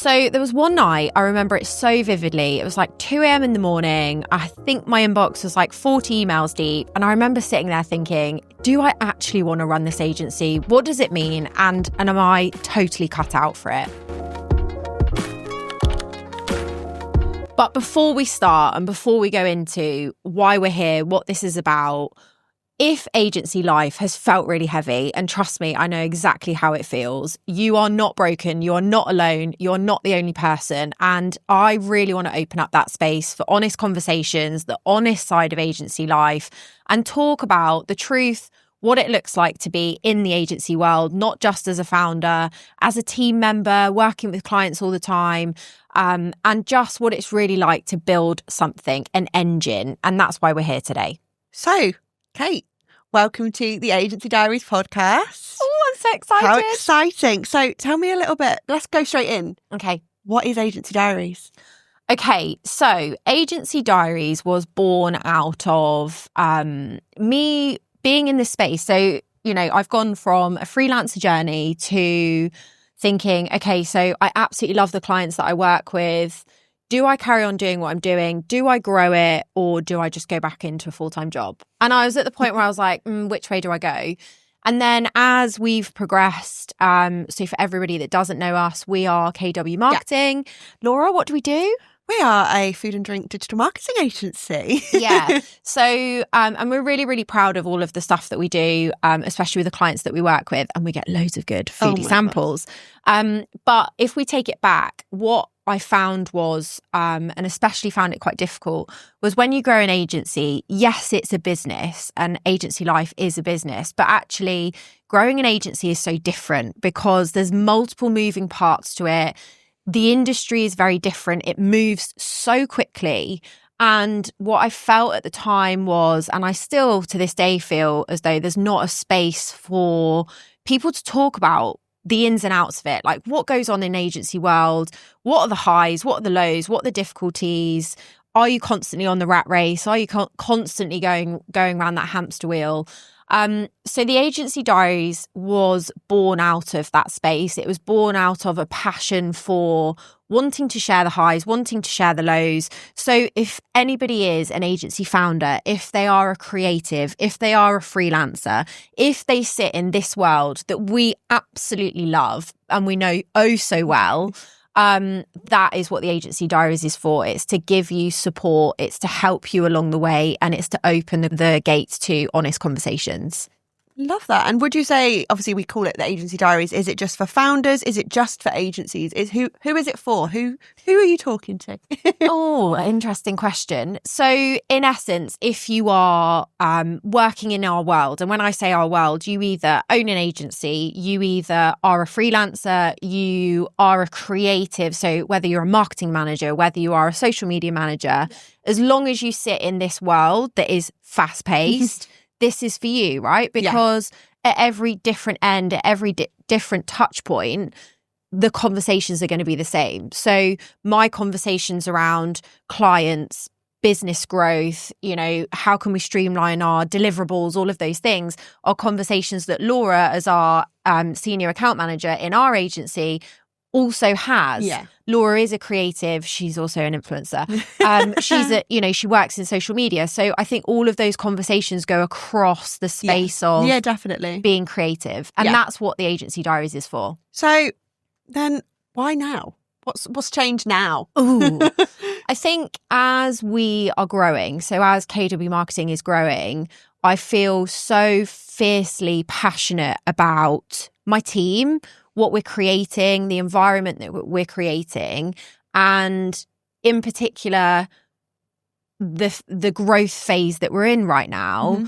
So there was one night, I remember it so vividly. It was like 2 a.m. in the morning. I think my inbox was like 40 emails deep. And I remember sitting there thinking, do I actually want to run this agency? What does it mean? And am I totally cut out for it? But before we start and before we go into why we're here, what this is about, if agency life has felt really heavy, and trust me, I know exactly how it feels, you are not broken, you are not alone, you're not the only person. And I really want to open up that space for honest conversations, the honest side of agency life, and talk about the truth, what it looks like to be in the agency world, not just as a founder, as a team member, working with clients all the time, and just what it's really like to build something, an engine. And that's why we're here today. So, Kate, welcome to the Agency Diaries podcast. Oh, I'm so excited. How exciting. So tell me a little bit. Let's go straight in. Okay. What is Agency Diaries? Okay, so Agency Diaries was born out of me being in this space. So, you know, I've gone from a freelancer journey to thinking, okay, so I absolutely love the clients that I work with. Do I carry on doing what I'm doing? Do I grow it? Or do I just go back into a full-time job? And I was at the point where I was like, which way do I go? And then as we've progressed, so for everybody that doesn't know us, we are KW Marketing. Yeah. Laura, what do we do? We are a food and drink digital marketing agency. Yeah. So, and we're really, really proud of all of the stuff that we do, especially with the clients that we work with. And we get loads of good foodie samples. But if we take it back, what I found was, and especially found it quite difficult, was when you grow an agency, yes, it's a business and agency life is a business, but actually growing an agency is so different because there's multiple moving parts to it. The industry is very different. It moves so quickly. And what I felt at the time was, and I still to this day feel as though there's not a space for people to talk about the ins and outs of it. Like what goes on in agency world? What are the highs? What are the lows? What are the difficulties? Are you constantly on the rat race? Are you constantly going around that hamster wheel? So the Agency Diaries was born out of that space. It was born out of a passion for wanting to share the highs, wanting to share the lows. So if anybody is an agency founder, if they are a creative, if they are a freelancer, if they sit in this world that we absolutely love and we know oh so well, that is what the Agency Diaries is for. It's to give you support, it's to help you along the way, and it's to open the gates to honest conversations. Love that. And would you say, obviously we call it the Agency Diaries, is it just for founders? Is it just for agencies? Who is it for? Who are you talking to? Oh, interesting question. So in essence, if you are working in our world, and when I say our world, you either own an agency, you either are a freelancer, you are a creative. So whether you're a marketing manager, whether you are a social media manager, as long as you sit in this world that is fast paced, this is for you, right? Because at every different end, at every different touch point, the conversations are going to be the same. So my conversations around clients, business growth, you know, how can we streamline our deliverables, all of those things are conversations that Laura, as our senior account manager in our agency, also has. Yeah. Laura is a creative. She's also an influencer. She works in social media. So I think all of those conversations go across the space of definitely being creative. And that's what the Agency Diaries is for. So then why now? What's changed now? Ooh, I think as we are growing, so as KW Marketing is growing, I feel so fiercely passionate about my team, what we're creating, the environment that we're creating, and in particular, the growth phase that we're in right now. Mm-hmm.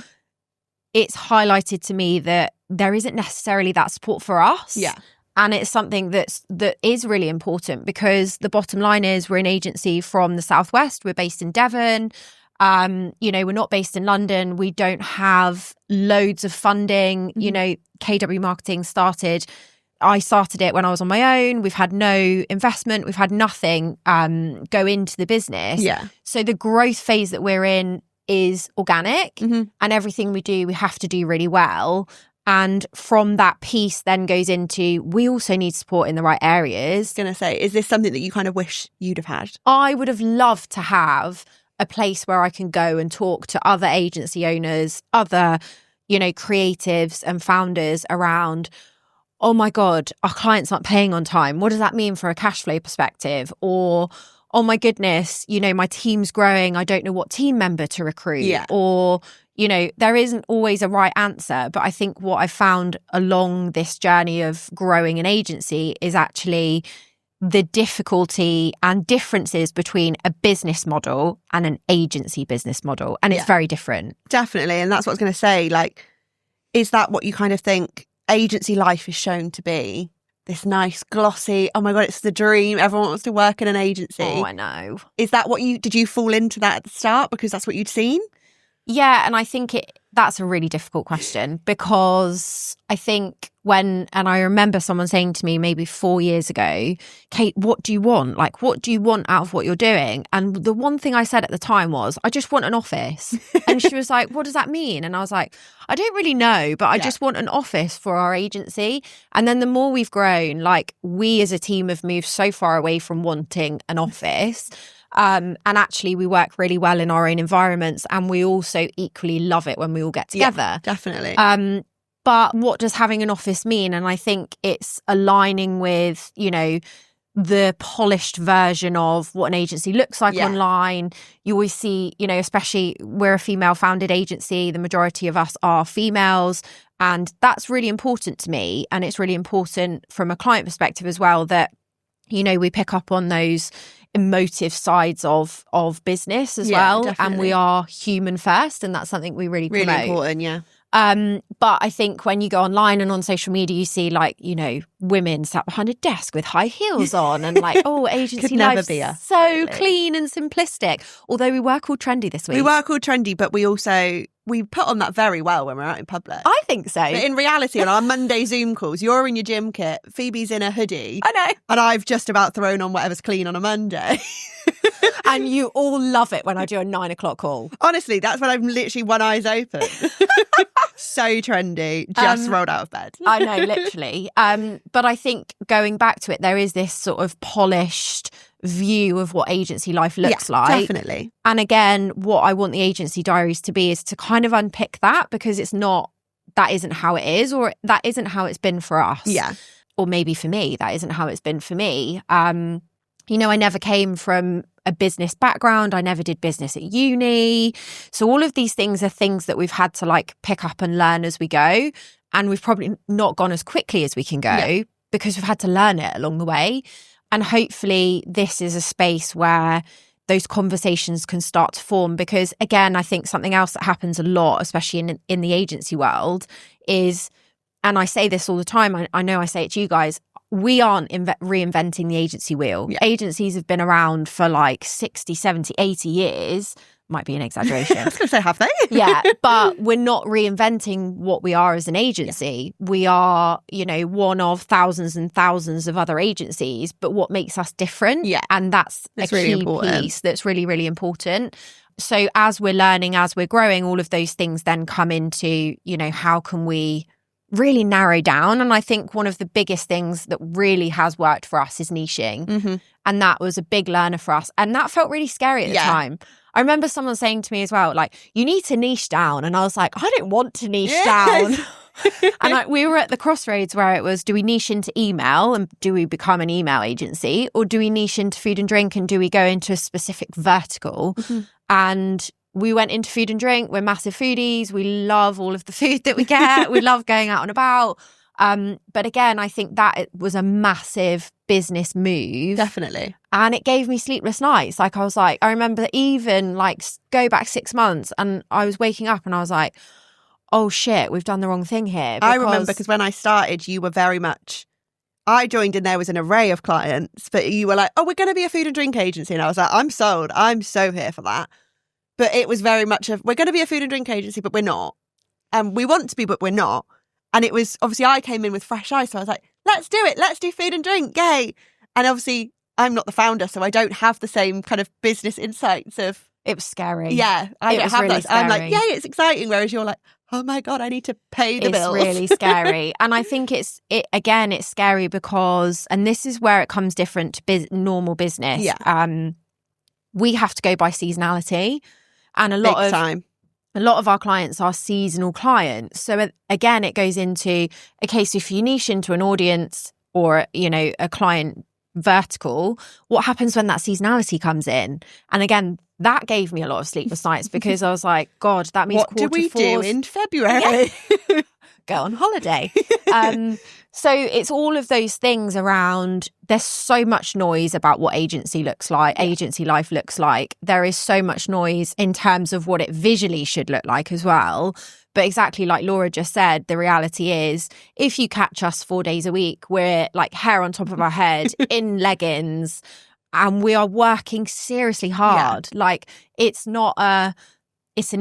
It's highlighted to me that there isn't necessarily that support for us. Yeah. And it's something that is really important because the bottom line is we're an agency from the Southwest. We're based in Devon. We're not based in London. We don't have loads of funding. Mm-hmm. You know, KW Marketing I started it when I was on my own. We've had no investment. We've had nothing go into the business. Yeah. So the growth phase that we're in is organic, mm-hmm. and everything we do, we have to do really well. And from that piece then goes into, we also need support in the right areas. I was going to say, is this something that you kind of wish you'd have had? I would have loved to have a place where I can go and talk to other agency owners, other, creatives and founders around, oh my God, our clients aren't paying on time. What does that mean for a cash flow perspective? Or, oh my goodness, my team's growing. I don't know what team member to recruit. Yeah. Or, there isn't always a right answer. But I think what I've found along this journey of growing an agency is actually the difficulty and differences between a business model and an agency business model. And it's very different. Definitely. And that's what I was going to say. Like, is that what you kind of think agency life is shown to be? This nice, glossy, oh my God, it's the dream. Everyone wants to work in an agency. Oh, I know. Is that did you fall into that at the start because that's what you'd seen? Yeah, and I think that's a really difficult question, because I think and I remember someone saying to me maybe 4 years ago, Kate, what do you want? Like, what do you want out of what you're doing? And the one thing I said at the time was, I just want an office. And she was like, what does that mean? And I was like, I don't really know, but I just want an office for our agency. And then the more we've grown, like, we as a team have moved so far away from wanting an office. And actually we work really well in our own environments, and we also equally love it when we all get together. Yeah, definitely. But what does having an office mean? And I think it's aligning with, the polished version of what an agency looks like online. You always see, especially we're a female founded agency, the majority of us are females. And that's really important to me. And it's really important from a client perspective as well, that, we pick up on those emotive sides of business as well. Definitely. And we are human first. And that's something we really promote. Really important, yeah. But I think when you go online and on social media, you see women sat behind a desk with high heels on and agency life so clean and simplistic. Although we were called trendy this week. We were called trendy, but we put on that very well when we're out in public. I think so. But in reality, on our Monday Zoom calls, you're in your gym kit, Phoebe's in a hoodie. I know. And I've just about thrown on whatever's clean on a Monday. And you all love it when I do a 9 o'clock call. Honestly, that's when I'm literally one eye's open. So trendy, just rolled out of bed. I know, literally. But I think going back to it, there is this sort of polished view of what agency life looks like. Definitely. And again, what I want the Agency Diaries to be is to kind of unpick that, because that isn't how it is, or that isn't how it's been for us. Yeah. Or maybe for me, that isn't how it's been for me. I never came from a business background. I never did business at uni. So all of these things are things that we've had to pick up and learn as we go. And we've probably not gone as quickly as we can go because we've had to learn it along the way. And hopefully this is a space where those conversations can start to form. Because again, I think something else that happens a lot, especially in the agency world, is, and I say this all the time, I know I say it to you guys, we aren't reinventing the agency wheel. Yeah. Agencies have been around for 60, 70, 80 years. Might be an exaggeration. I was going to say, have they? Yeah, but we're not reinventing what we are as an agency. Yeah. We are, one of thousands and thousands of other agencies, but what makes us different? Yeah. And that's a really key important piece that's really, really important. So as we're learning, as we're growing, all of those things then come into, how can we really narrow down? And I think one of the biggest things that really has worked for us is niching. Mm-hmm. And that was a big learner for us. And that felt really scary at the time. I remember someone saying to me as well, you need to niche down. And I was like, I don't want to niche down. And we were at the crossroads where it was, do we niche into email and do we become an email agency? Or do we niche into food and drink and do we go into a specific vertical? Mm-hmm. And we went into food and drink. We're massive foodies. We love all of the food that we get. We love going out and about. But again, I think that it was a massive business move. Definitely. And it gave me sleepless nights. I remember even go back 6 months and I was waking up and I was like, oh shit, we've done the wrong thing here. I remember because when I started, you were very much, I joined and there was an array of clients, but you were like, oh, we're going to be a food and drink agency. And I was like, I'm sold. I'm so here for that. But it was very much we're going to be a food and drink agency, but we're not. And we want to be, but we're not. And it was, obviously, I came in with fresh eyes. So I was like, let's do it. Let's do food and drink. Yay. And obviously, I'm not the founder, so I don't have the same kind of business insights of It was scary. Yeah, I don't have really that. I'm like, scary. yay, it's exciting. Whereas you're like, oh my God, I need to pay the bills. It's really scary. And I think it's scary because, and this is where it comes different to normal business. Yeah. We have to go by seasonality. And a lot of our clients are seasonal clients. So again, it goes into, okay, so if you niche into an audience or, a client vertical, what happens when that seasonality comes in? And again, that gave me a lot of sleepless nights because I was like, God, that means what do we do in February? Yeah. Go on holiday. So it's all of those things around. There's so much noise about what agency looks like, agency life looks like. There is so much noise in terms of what it visually should look like as well. But exactly like Laura just said, the reality is if you catch us 4 days a week, we're like hair on top of our head in leggings and we are working seriously hard. Yeah. Like it's an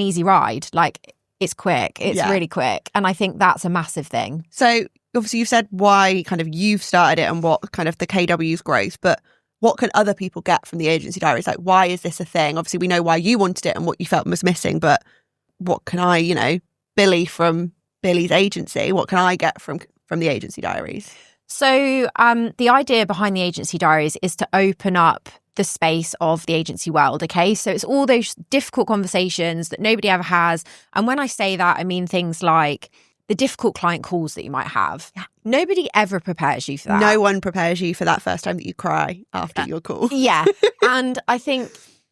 easy ride. Like it's quick. It's really quick. And I think that's a massive thing. So obviously you've said why kind of you've started it and what kind of the KW's growth, but what can other people get from the Agency Diaries? Like, why is this a thing? Obviously we know why you wanted it and what you felt was missing, but what can I, Billy from Billy's agency, what can I get from the Agency Diaries? So the idea behind the Agency Diaries is to open up the space of the agency world, okay? So it's all those difficult conversations that nobody ever has. And when I say that, I mean things like the difficult client calls that you might have. Yeah. Nobody ever prepares you for that. No one prepares you for that first time that you cry after your call. Yeah. And I think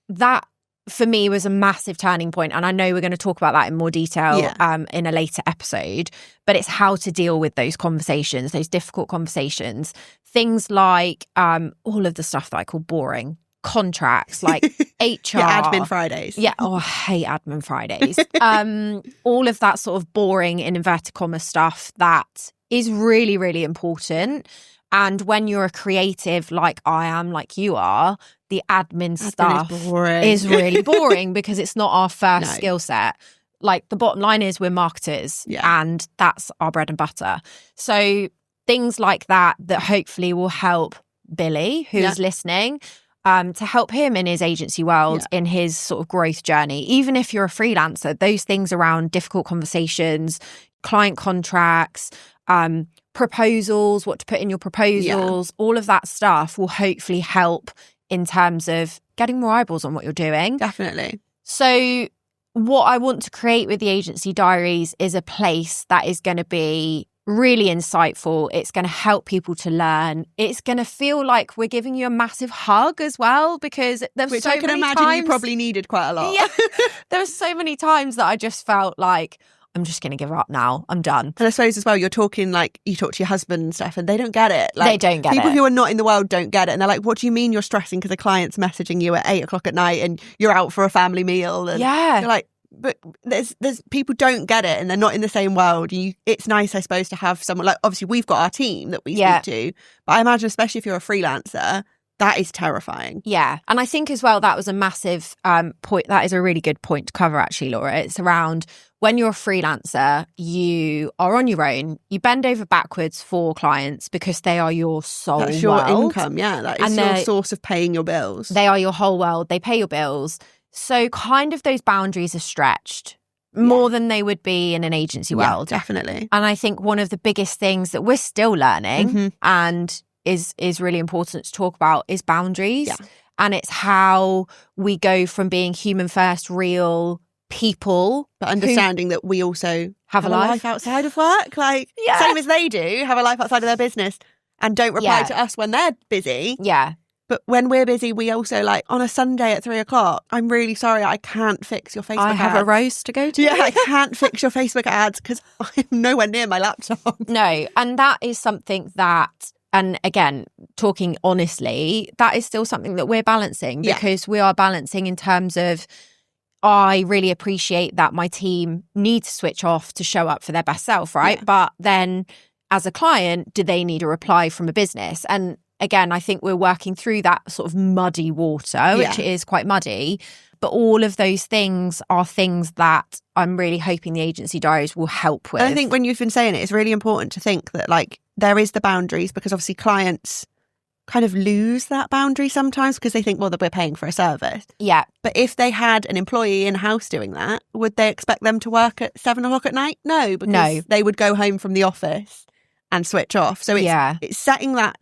that for me was a massive turning point. And I know we're going to talk about that in more detail in a later episode, but it's how to deal with those conversations, those difficult conversations. Things like all of the stuff that I call boring. Contracts, like HR. Admin Fridays. Yeah. Oh, I hate admin Fridays. All of that sort of boring, in inverted commas, stuff that is really, really important. And when you're a creative like I am, like you are, the admin stuff is really boring because it's not our first skill set. Like the bottom line is we're marketers and that's our bread and butter. So things like that hopefully will help Billy, who's listening, to help him in his agency world, in his sort of growth journey. Even if you're a freelancer, those things around difficult conversations, client contracts, proposals, what to put in your proposals, all of that stuff will hopefully help in terms of getting more eyeballs on what you're doing. Definitely. So what I want to create with the Agency Diaries is a place that is going to be really insightful. It's going to help people to learn. It's going to feel like we're giving you a massive hug as well, because there's Which so I can many imagine times, you probably needed quite a lot. Yeah, there were so many times that I just felt like I'm just going to give up now. I'm done. And I suppose as well, you're talking like you talk to your husband and stuff, and they don't get it. Like, they don't get people it. Who are not in the world don't get it, and they're like, "What do you mean you're stressing because a client's messaging you at 8 o'clock at night and you're out for a family meal?" And you're like, but there's people don't get it, and they're not in the same world. It's nice, I suppose, to have someone like, obviously we've got our team that we speak to, but I imagine especially if you're a freelancer, that is terrifying. Yeah. And I think as well, that was a massive point. That is a really good point to cover, actually, Laura. It's around when you're a freelancer, you are on your own. You bend over backwards for clients because they are your sole That's your world. income, yeah. That is your source of paying your bills. They are your whole world. They pay your bills. So kind of those boundaries are stretched more than they would be in an agency world. Definitely. And I think one of the biggest things that we're still learning and is really important to talk about is boundaries. Yeah. And it's how we go from being human first, real people, but understanding that we also have a life outside of work, like same as they do, have a life outside of their business, and don't reply to us when they're busy. Yeah. But when we're busy, we also, like, on a Sunday at 3 o'clock, I'm really sorry, I can't fix your Facebook ads. I have a roast to go to. Yeah, I can't fix your Facebook ads because I'm nowhere near my laptop. No, and that is something that, and again, talking honestly, that is still something that we're balancing, because we are balancing in terms of, I really appreciate that my team need to switch off to show up for their best self, right? Yeah. But then as a client, do they need a reply from a business? And again, I think we're working through that sort of muddy water, which is quite muddy. But all of those things are things that I'm really hoping the Agency Diaries will help with. And I think when you've been saying it, it's really important to think that, like, there is the boundaries, because obviously clients kind of lose that boundary sometimes because they think, well, that we're paying for a service. Yeah. But if they had an employee in-house doing that, would they expect them to work at 7:00 at night? No, because they would go home from the office and switch off. So it's setting that,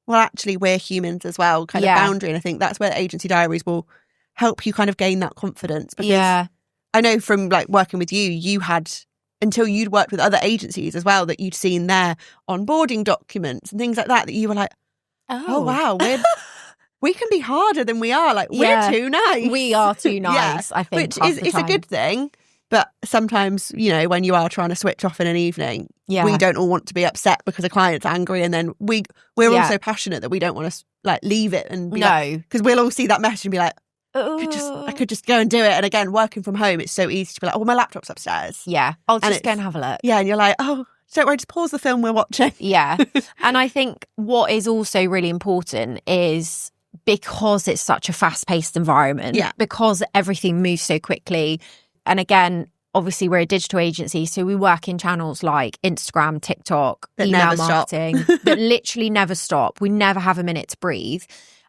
well, actually, we're humans as well, kind of boundary. And I think that's where Agency Diaries will help you kind of gain that confidence. Because I know from like working with you, you had, until you'd worked with other agencies as well, that you'd seen their onboarding documents and things like that you were like, oh wow, we can be harder than we are. Like, we're too nice. We are too nice, I think. Which is a good thing. But sometimes, you know, when you are trying to switch off in an evening, we don't all want to be upset because a client's angry. And then we're also passionate that we don't want to like leave it and be because we'll all see that message and be like, I could just go and do it. And again, working from home, it's so easy to be like, oh, well, my laptop's upstairs. Yeah, I'll just go and have a look. Yeah, and you're like, oh, don't worry, just pause the film we're watching. Yeah. And I think what is also really important is because it's such a fast-paced environment, because everything moves so quickly. And again, obviously we're a digital agency, so we work in channels like Instagram, TikTok, email marketing that literally never stop. We never have a minute to breathe.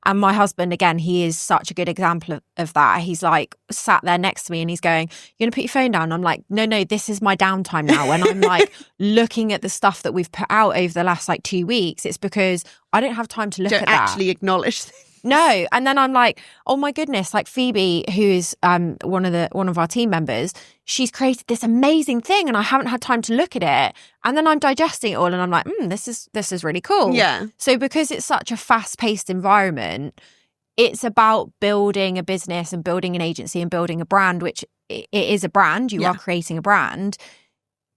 And my husband, again, he is such a good example of that. He's like sat there next to me and he's going, you're going to put your phone down? I'm like, no, this is my downtime now. And I'm like looking at the stuff that we've put out over the last like 2 weeks. It's because I don't have time to look at that. Don't actually acknowledge things. No. And then I'm like, oh my goodness, like Phoebe, who is one of our team members, she's created this amazing thing and I haven't had time to look at it. And then I'm digesting it all and I'm like, this is really cool. Yeah. So because it's such a fast-paced environment, it's about building a business and building an agency and building a brand, which it is a brand. You are creating a brand.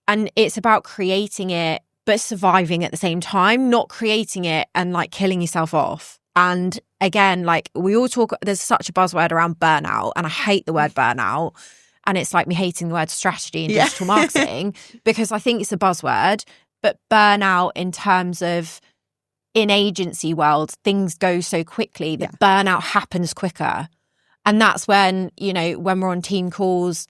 And it's about creating it, but surviving at the same time, not creating it and like killing yourself off. And again, like we all talk, there's such a buzzword around burnout, and I hate the word burnout. And it's like me hating the word strategy and digital marketing because I think it's a buzzword. But burnout in terms of in agency world, things go so quickly that burnout happens quicker. And that's when, you know, when we're on team calls.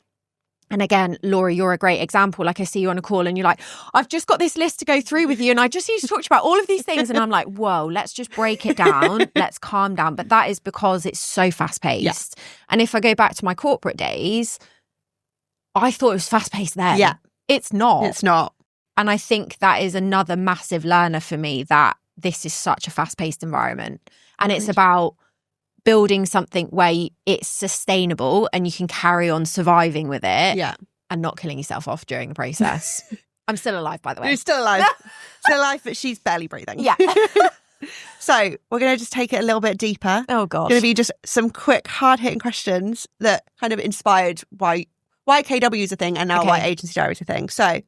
And again, Laura, you're a great example. Like I see you on a call and you're like, I've just got this list to go through with you. And I just need to talk to you about all of these things. And I'm like, whoa, let's just break it down. Let's calm down. But that is because it's so fast paced. Yeah. And if I go back to my corporate days, I thought it was fast paced then. Yeah. It's not. It's not. And I think that is another massive learner for me, that this is such a fast paced environment. And it's about building something where it's sustainable and you can carry on surviving with it and not killing yourself off during the process. I'm still alive, by the way. You're still alive. Still alive, but she's barely breathing. Yeah. So we're going to just take it a little bit deeper. Oh, gosh. Going to be just some quick, hard-hitting questions that kind of inspired why KW is a thing and now why Agency Diaries is a thing. So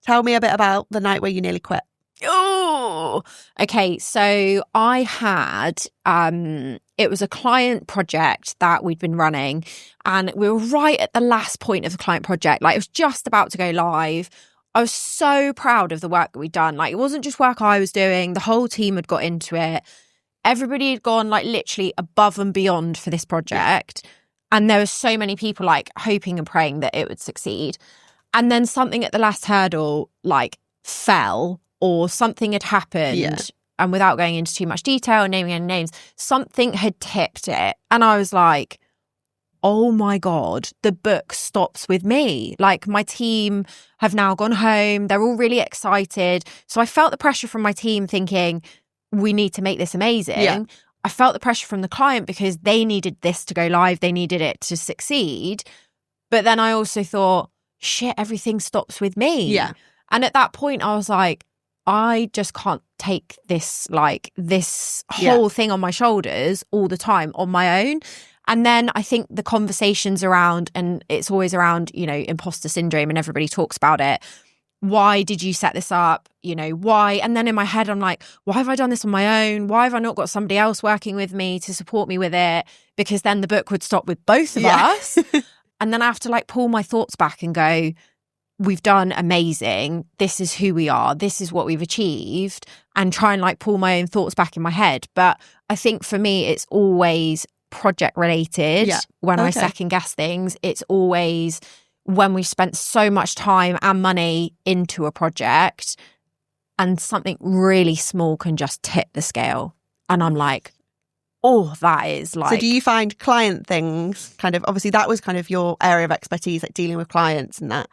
tell me a bit about the night where you nearly quit. Oh, okay. So I had, it was a client project that we'd been running and we were right at the last point of the client project. Like it was just about to go live. I was so proud of the work that we'd done. Like it wasn't just work I was doing. The whole team had got into it. Everybody had gone like literally above and beyond for this project. And there were so many people like hoping and praying that it would succeed. And then something at the last hurdle like fell, or something had happened, and without going into too much detail and naming any names, something had tipped it. And I was like, oh my God, the book stops with me. Like my team have now gone home. They're all really excited. So I felt the pressure from my team thinking, we need to make this amazing. Yeah. I felt the pressure from the client because they needed this to go live. They needed it to succeed. But then I also thought, shit, everything stops with me. Yeah. And at that point I was like, I just can't take this, like this whole thing on my shoulders all the time on my own. And then I think the conversations around, and it's always around, you know, imposter syndrome and everybody talks about it. Why did you set this up? You know, why? And then in my head, I'm like, why have I done this on my own? Why have I not got somebody else working with me to support me with it? Because then the book would stop with both of us. And then I have to like pull my thoughts back and go, we've done amazing. This is who we are. This is what we've achieved, and try and like pull my own thoughts back in my head. But I think for me, it's always project related. When I second guess things, it's always when we've spent so much time and money into a project and something really small can just tip the scale. And I'm like, oh, that is like... So do you find client things kind of, obviously that was kind of your area of expertise, like dealing with clients and that.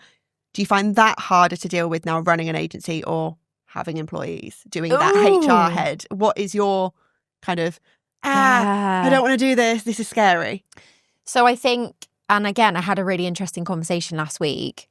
Do you find that harder to deal with now running an agency or having employees, doing that HR head? What is your kind of, I don't want to do this is scary? So I think, and again, I had a really interesting conversation last week.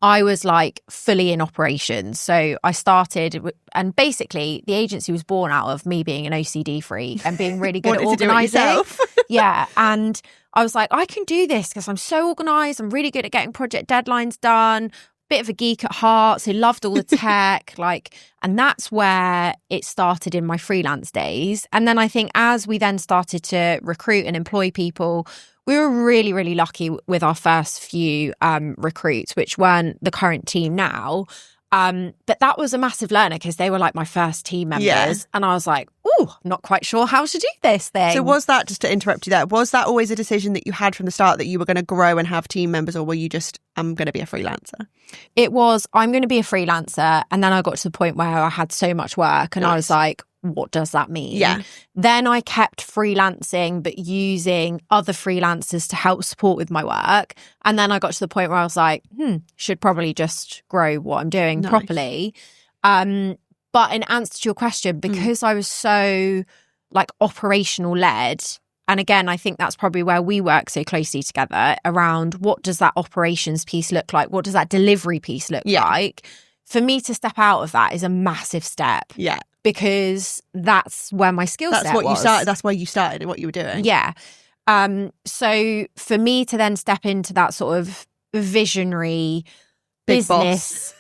I was like fully in operations. So I started, and basically the agency was born out of me being an OCD freak and being really good at organising. Yeah. And I was like, I can do this because I'm so organised. I'm really good at getting project deadlines done. Bit of a geek at heart. So loved all the tech, and that's where it started in my freelance days. And then I think as we then started to recruit and employ people, we were really, really lucky with our first few recruits, which weren't the current team now. But that was a massive learner because they were like my first team members. Yeah. And I was like, oh, I'm not quite sure how to do this thing. So was that, just to interrupt you there, was that always a decision that you had from the start that you were going to grow and have team members, or were you just, I'm going to be a freelancer? It was, I'm going to be a freelancer. And then I got to the point where I had so much work and I was like, what does that mean? Yeah. Then I kept freelancing, but using other freelancers to help support with my work. And then I got to the point where I was like, should probably just grow what I'm doing properly. But in answer to your question, because I was so like operational led, and again, I think that's probably where we work so closely together around what does that operations piece look like? What does that delivery piece look like? For me to step out of that is a massive step. Yeah. Because that's where my skill set was. That's what you started. That's where you started and what you were doing. Yeah. So for me to then step into that sort of visionary business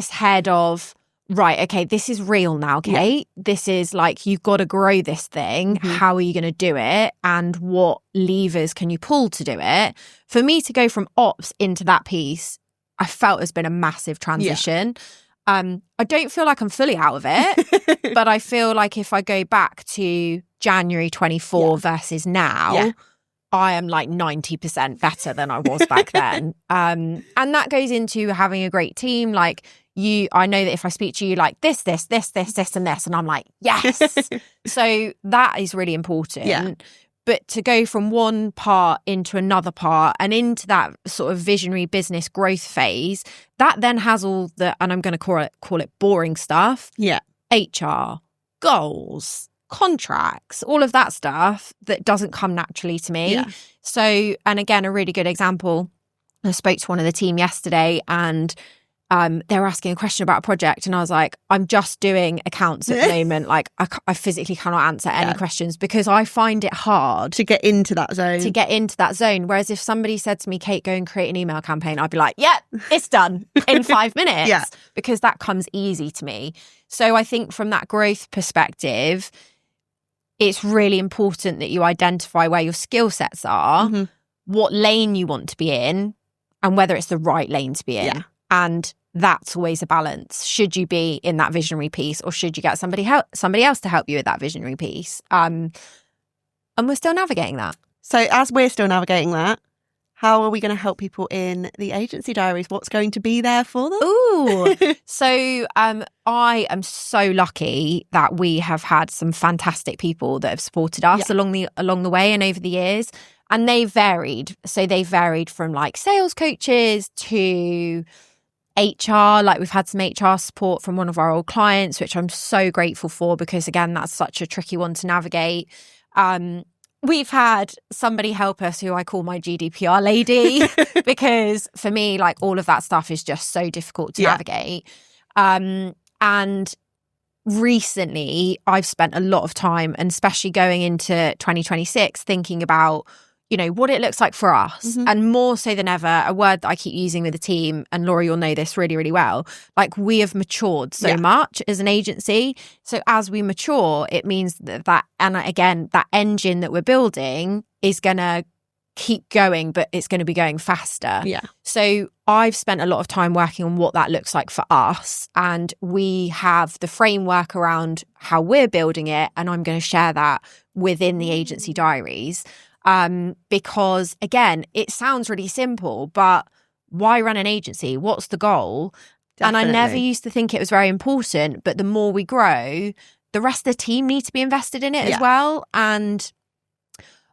head of, right, okay, this is real now, Kate. Yeah. This is like, you've got to grow this thing. How are you going to do it? And what levers can you pull to do it? For me to go from ops into that piece, I felt has been a massive transition. Yeah. I don't feel like I'm fully out of it, but I feel like if I go back to January 24 versus now, I am like 90% better than I was back then. And that goes into having a great team. Like I know that if I speak to you like this, and this, and I'm like, yes. So that is really important. Yeah. But to go from one part into another part and into that sort of visionary business growth phase, that then has all the, and I'm going to call it boring stuff. Yeah. HR, goals, contracts, all of that stuff that doesn't come naturally to me. Yeah. So, and again, a really good example, I spoke to one of the team yesterday and they were asking a question about a project and I was like, I'm just doing accounts at the moment. Like I physically cannot answer any questions because I find it hard to get into that zone. Whereas if somebody said to me, Kate, go and create an email campaign, I'd be like, yeah, it's done in 5 minutes because that comes easy to me. So I think from that growth perspective, it's really important that you identify where your skill sets are, what lane you want to be in, and whether it's the right lane to be in. Yeah. And that's always a balance. Should you be in that visionary piece or should you get somebody else to help you with that visionary piece? And we're still navigating that. So as we're still navigating that, how are we going to help people in the Agency Diaries? What's going to be there for them? Ooh, so I am so lucky that we have had some fantastic people that have supported us along the way and over the years. And they varied. So they varied from like sales coaches to HR, like we've had some HR support from one of our old clients, which I'm so grateful for because, again, that's such a tricky one to navigate. We've had somebody help us who I call my GDPR lady because for me, like all of that stuff is just so difficult to navigate. And recently, I've spent a lot of time, and especially going into 2026, thinking about what it looks like for us. And more so than ever, a word that I keep using with the team, and Laura, you'll know this really, really well, like we have matured so much as an agency. So as we mature, it means that, and again, that engine that we're building is going to keep going, but it's going to be going faster. Yeah. So I've spent a lot of time working on what that looks like for us. And we have the framework around how we're building it. And I'm going to share that within the Agency Diaries. Because again, it sounds really simple, but why run an agency? What's the goal? And I never used to think it was very important, but the more we grow, the rest of the team need to be invested in it as well. And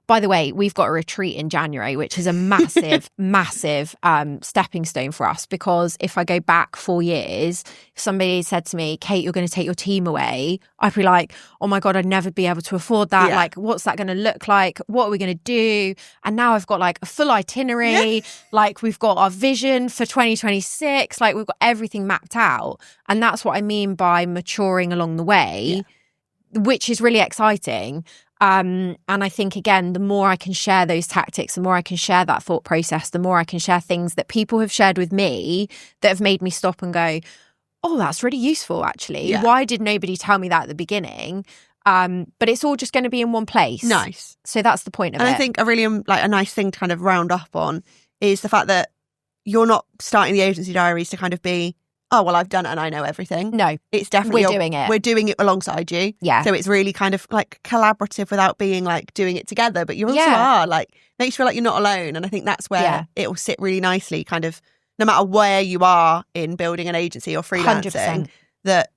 by the way, we've got a retreat in January, which is a massive, massive stepping stone for us. Because if I go back 4 years, if somebody said to me, Kate, you're going to take your team away, I'd be like, oh my God, I'd never be able to afford that. Like, what's that going to look like? What are we going to do? And now I've got like a full itinerary. Like, we've got our vision for 2026. Like, we've got everything mapped out. And that's what I mean by maturing along the way, which is really exciting. And I think, again, the more I can share those tactics, the more I can share that thought process, the more I can share things that people have shared with me that have made me stop and go, oh, that's really useful, actually. Yeah. Why did nobody tell me that at the beginning? But it's all just going to be in one place. Nice. So that's the point of it. And I think a really a nice thing to kind of round up on is the fact that you're not starting the Agency Diaries to kind of be, oh, well, I've done it and I know everything. No. It's definitely... We're doing it alongside you. Yeah. So it's really kind of like collaborative without being like doing it together. But you also are like, makes you feel like you're not alone. And I think that's where it will sit really nicely, kind of, no matter where you are in building an agency or freelancing, 100%. That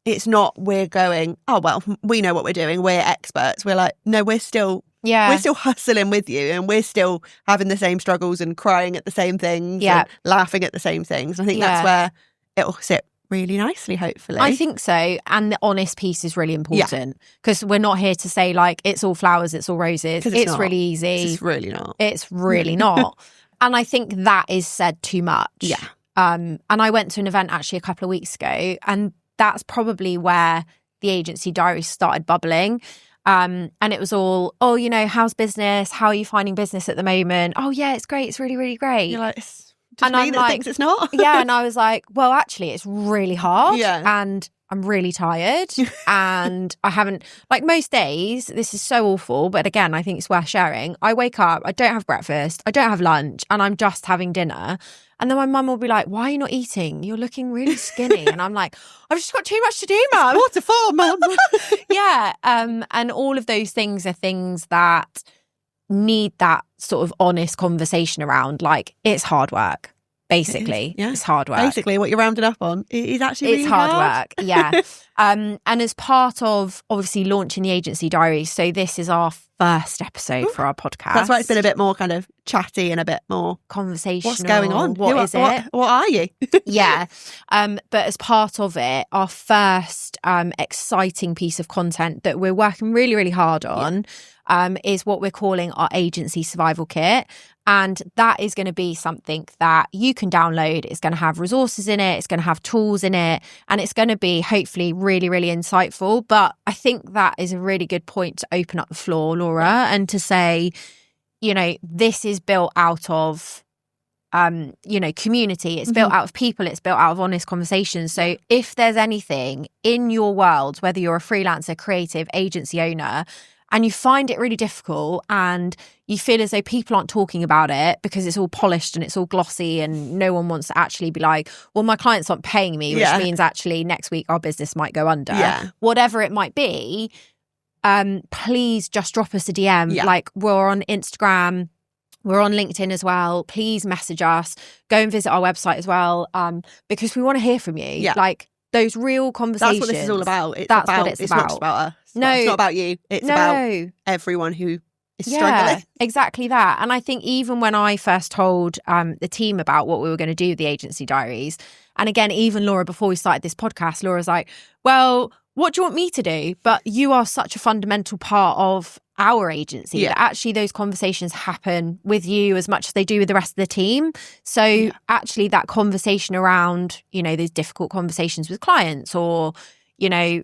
it's not we're going, oh, well, we know what we're doing. We're experts. We're like, no, we're still hustling with you, and we're still having the same struggles and crying at the same things and laughing at the same things. I think that's where it'll sit really nicely, hopefully. I think so. And the honest piece is really important, because we're not here to say like it's all flowers, it's all roses. It's really easy. It's really not. It's really not. And I think that is said too much. Yeah. And I went to an event actually a couple of weeks ago, and that's probably where the Agency Diaries started bubbling. And it was all, oh, you know, how's business? How are you finding business at the moment? Oh, yeah, it's great. It's really, really great. You're like, just me that thinks it's not. Yeah, and I was like, well, actually, it's really hard. Yeah. And I'm really tired. And I haven't, like most days, this is so awful. But again, I think it's worth sharing. I wake up, I don't have breakfast, I don't have lunch, and I'm just having dinner. And then my mum will be like, why are you not eating? You're looking really skinny. And I'm like, I've just got too much to do, Mum. What for, Mum? Yeah. And all of those things are things that need that sort of honest conversation around, like, it's hard work. Basically, it's hard work. Basically, what you're rounding up on is actually really hard work. Yeah. And as part of obviously launching the Agency Diaries, so this is our first episode for our podcast. That's why it's been a bit more kind of chatty and a bit more conversational. What's going on? What is it? What are you? Yeah. But as part of it, our first exciting piece of content that we're working really, really hard on is what we're calling our Agency Survival Kit. And that is going to be something that you can download. It's going to have resources in it. It's going to have tools in it. And it's going to be hopefully really, really insightful. But I think that is a really good point to open up the floor, Laura, and to say, you know, this is built out of, you know, community. It's built out of people. It's built out of honest conversations. So if there's anything in your world, whether you're a freelancer, creative, agency owner, and you find it really difficult and you feel as though people aren't talking about it because it's all polished and it's all glossy and no one wants to actually be like, well, my clients aren't paying me, which means actually next week our business might go under. Yeah. Whatever it might be, please just drop us a DM. Yeah. Like, we're on Instagram, we're on LinkedIn as well. Please message us. Go and visit our website as well, because we want to hear from you. Yeah. Like, those real conversations. That's what this is all about. What it's about. Not just about us. No, it's not about you. It's about everyone who is struggling. Exactly that. And I think even when I first told the team about what we were going to do with the Agency Diaries, and again, even Laura, before we started this podcast, Laura's like, well, what do you want me to do? But you are such a fundamental part of our agency that actually those conversations happen with you as much as they do with the rest of the team. So actually that conversation around, you know, those difficult conversations with clients or, you know,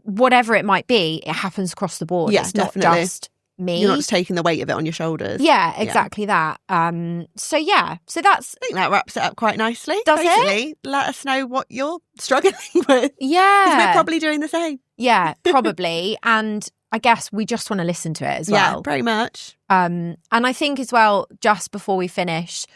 whatever it might be, it happens across the board. Yeah, it's definitely. not just me. You're not just taking the weight of it on your shoulders. Yeah, exactly that. So that's... I think that wraps it up quite nicely. Does Basically, let us know what you're struggling with. Yeah. Because we're probably doing the same. Yeah, probably. And I guess we just want to listen to it as well. Yeah, pretty much. And I think as well, just before we finish,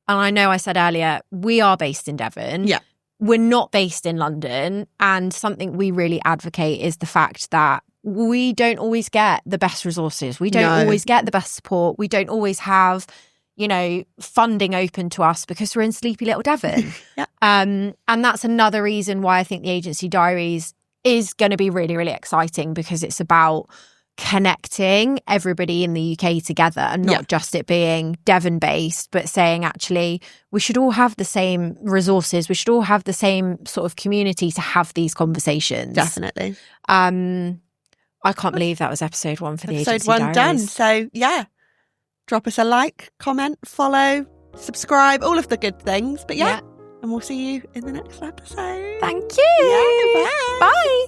and I know I said earlier, we are based in Devon. Yeah. We're not based in London. And something we really advocate is the fact that we don't always get the best resources. We don't always get the best support. We don't always have, funding open to us because we're in sleepy little Devon. Yeah. And that's another reason why I think the Agency Diaries is going to be really, really exciting, because it's about connecting everybody in the UK together, and not just it being Devon based, but saying actually we should all have the same resources, we should all have the same sort of community to have these conversations. Definitely. I can't believe that was episode 1 for the Agency Diaries. Episode 1 done. So yeah, drop us a like, comment, follow, subscribe, all of the good things. But and we'll see you in the next episode. Thank you. Yeah, bye. Bye.